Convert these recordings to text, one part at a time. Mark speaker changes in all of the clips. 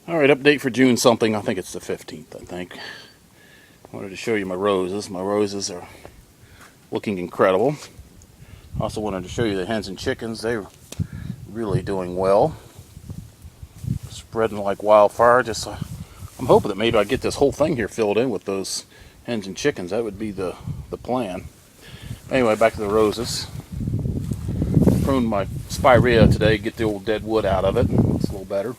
Speaker 1: Alright, update for June something. I think it's the 15th, I think. I wanted to show you my roses. My roses are looking incredible. Also wanted to show you the hens and chickens. They're really doing well. Spreading like wildfire. I'm hoping that maybe I get this whole thing here filled in with those hens and chickens. That would be the plan. Anyway, back to the roses. Pruned my spirea today, get the old dead wood out of it. It's a little better.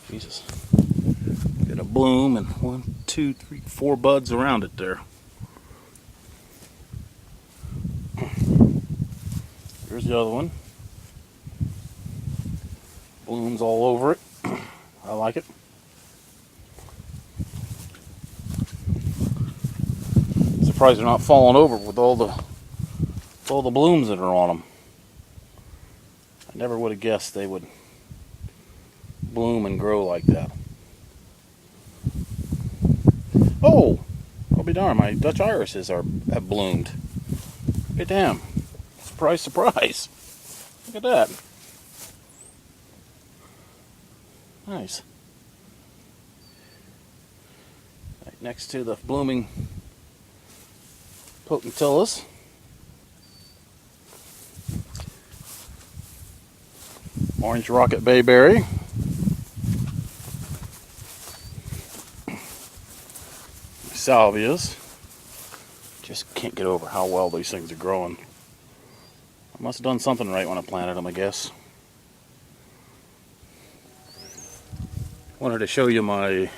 Speaker 1: Jesus. Get a bloom and 1, 2, 3, 4 buds around it there. Here's the other one. Blooms all over it. I like it. Surprised they're not falling over with all the blooms that are on them. I never would have guessed they would bloom and grow like that. Oh, I'll be darned, my Dutch irises have bloomed. Hey, damn. Surprise, surprise. Look at that. Nice. Right next to the blooming Potentillas. Orange Rocket Bayberry. Salvias. Just can't get over how well these things are growing. I must have done something right when I planted them, I guess. Wanted to show you my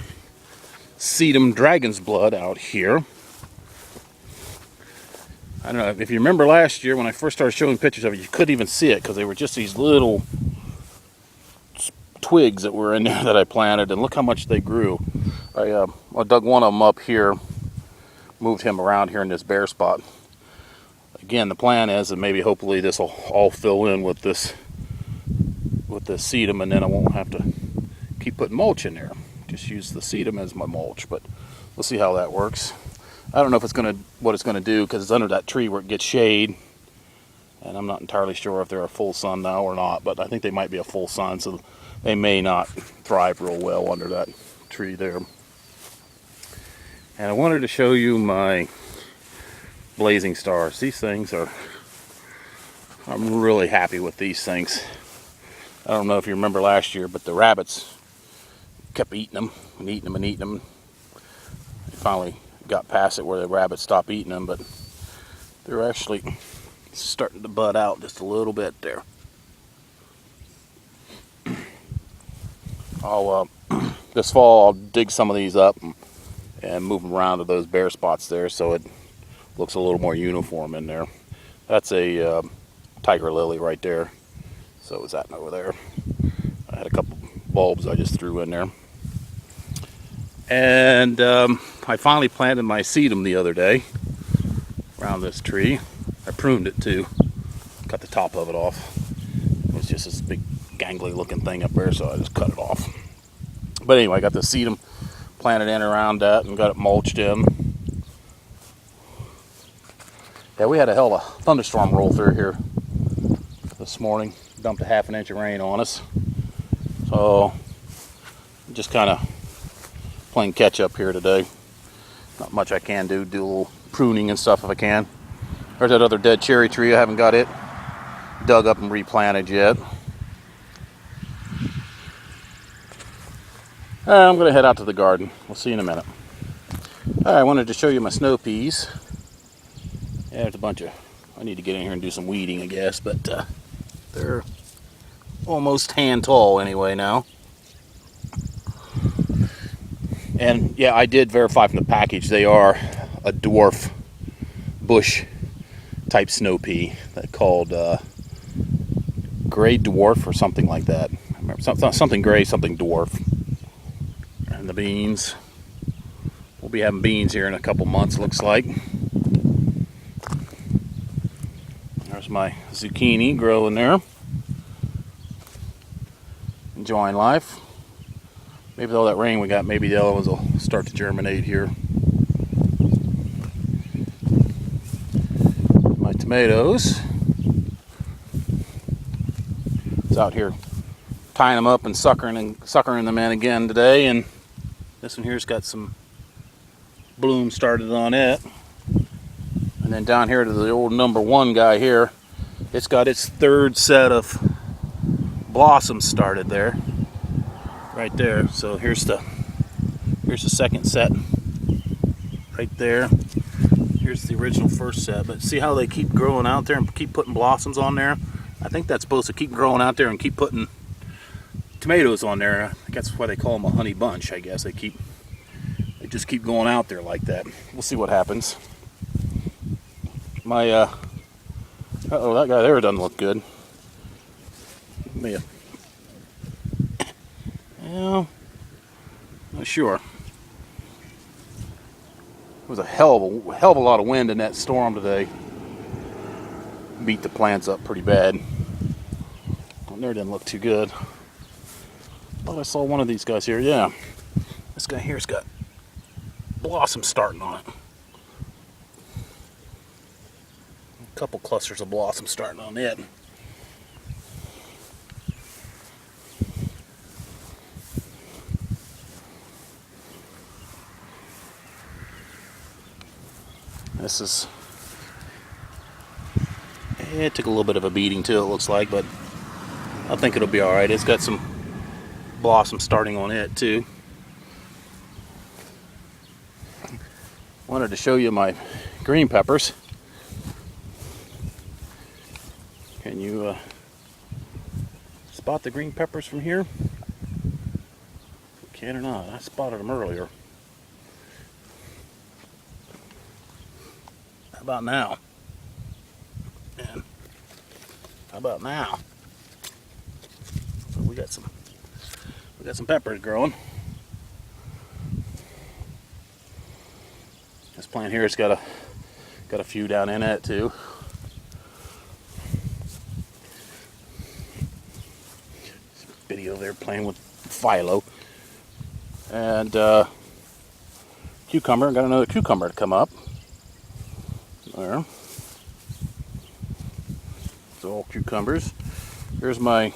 Speaker 1: sedum dragon's blood out here. I don't know if you remember last year when I first started showing pictures of it, you couldn't even see it because they were just these little twigs that were in there that I planted, and look how much they grew. I dug one of them up here, moved him around here in this bare spot. Again, the plan is that maybe hopefully this will all fill in with this sedum, and then I won't have to keep putting mulch in there. Just use the sedum as my mulch, but we'll see how that works. I don't know if what it's gonna do because it's under that tree where it gets shade, and I'm not entirely sure if they're a full sun now or not, but I think they might be a full sun, so they may not thrive real well under that tree there. And I wanted to show you my blazing stars. These things I'm really happy with these things. I don't know if you remember last year, but the rabbits kept eating them and eating them and eating them. They finally got past it where the rabbits stopped eating them, but they're actually starting to bud out just a little bit there. This fall I'll dig some of these up and move them around to those bare spots there so it looks a little more uniform in there. That's a tiger lily right there. So is that over there. I had a couple bulbs I just threw in there. And I finally planted my sedum the other day around this tree. I pruned it too. Cut the top of it off. It was just this big gangly looking thing up there, so I just cut it off. But anyway, I got the sedum planted in around that and got it mulched in. Yeah, we had a hell of a thunderstorm roll through here this morning. Dumped a half an inch of rain on us. So just kind of playing catch up here today. Not much I can do. Do a little pruning and stuff if I can. There's that other dead cherry tree. I haven't got it dug up and replanted yet. I'm going to head out to the garden. We'll see you in a minute. I wanted to show you my snow peas. Yeah, there's a bunch of... I need to get in here and do some weeding, I guess, but they're almost hand tall anyway now. And yeah, I did verify from the package they are a dwarf bush type snow pea. They're called gray dwarf or something like that. I remember something gray, something dwarf. And the beans. We'll be having beans here in a couple months, looks like. There's my zucchini growing there. Enjoying life. Maybe with all that rain we got, maybe the other ones will start to germinate here. My tomatoes. It's out here tying them up and suckering them in again today. And this one here's got some bloom started on it. And then down here to the old number 1 guy here, it's got its 3rd set of blossoms started there, right there. So here's the 2nd set right there. Here's the original 1st set. But see how they keep growing out there and keep putting blossoms on there? I think that's supposed to keep growing out there and keep putting tomatoes on there. I think that's why they call them a honey bunch, I guess. They just keep going out there like that. We'll see what happens. My uh-oh, that guy there doesn't look good. Well, not sure. There was a hell of a lot of wind in that storm today. Beat the plants up pretty bad. One there didn't look too good. Thought I saw one of these guys here. Yeah, this guy here's got blossoms starting on it. A couple clusters of blossoms starting on it. This is, it took a little bit of a beating too, it looks like, but I think it'll be alright. It's got some blossom starting on it too. Wanted to show you my green peppers. Can you spot the green peppers from here? Can or not? I spotted them earlier. How about now? And how about now? So we got some peppers growing. This plant here has got a few down in it too. Video there playing with phyllo. And cucumber, got another cucumber to come up. There. So all cucumbers. Here's my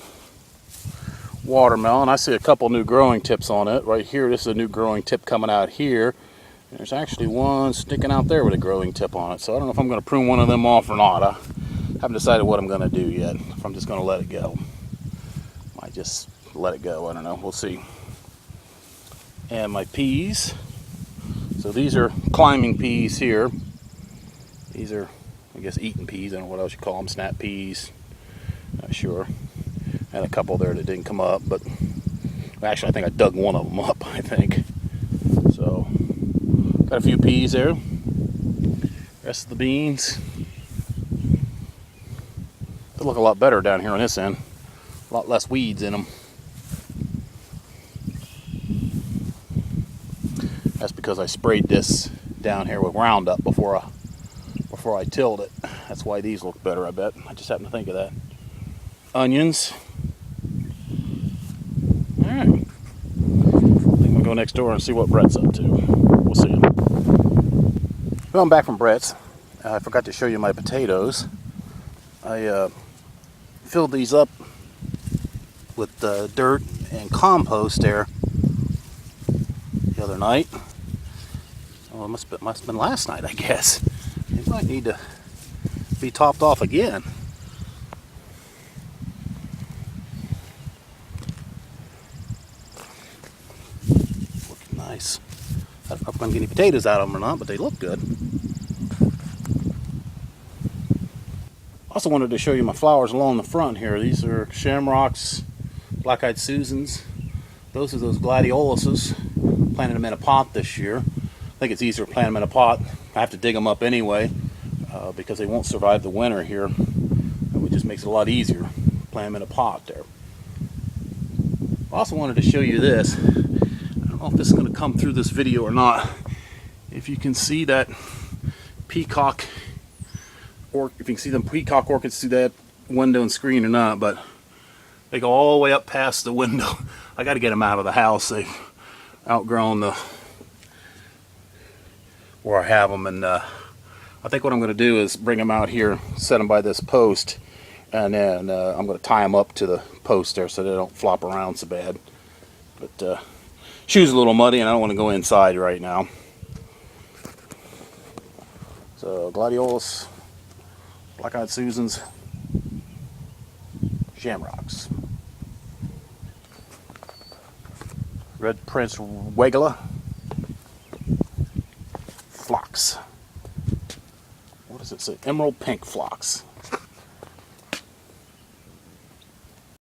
Speaker 1: watermelon. I see a couple new growing tips on it. Right here, this is a new growing tip coming out here. There's actually one sticking out there with a growing tip on it. So I don't know if I'm going to prune one of them off or not. I haven't decided what I'm going to do yet. If I'm just going to let it go. Might just let it go. I don't know. We'll see. And my peas. So these are climbing peas here. These are, I guess, eating peas. I don't know what else you call them. Snap peas. Not sure. And a couple there that didn't come up. But actually, I think I dug one of them up, I think. So, got a few peas there. Rest of the beans. They look a lot better down here on this end. A lot less weeds in them. That's because I sprayed this down here with Roundup before I tilled it. That's why these look better, I bet. I just happened to think of that. Onions. Alright. I think we'll go next door and see what Brett's up to. We'll see him. Well, I'm back from Brett's. I forgot to show you my potatoes. I filled these up with dirt and compost there the other night. Oh, it must have been last night, I guess. It might need to be topped off again. Looking nice. I don't know if I'm going to get any potatoes out of them or not, but they look good. Also wanted to show you my flowers along the front here. These are shamrocks, black-eyed Susans. Those are those gladioluses. Planted them in a pot this year. I think it's easier to plant them in a pot. I have to dig them up anyway because they won't survive the winter here. It just makes it a lot easier. Plant them in a pot there. I also wanted to show you this. I don't know if this is going to come through this video or not. If you can see that peacock, or if you can see them peacock orchids through that window and screen or not, but they go all the way up past the window. I got to get them out of the house. They've outgrown where I have them, and I think what I'm going to do is bring them out here, set them by this post, And then I'm going to tie them up to the post there so they don't flop around so bad. But shoe's a little muddy and I don't want to go inside right now. So Gladiolus, Black-Eyed Susans, Shamrocks, Red Prince Wegala, Phlox. What does it say? Emerald Pink Phlox.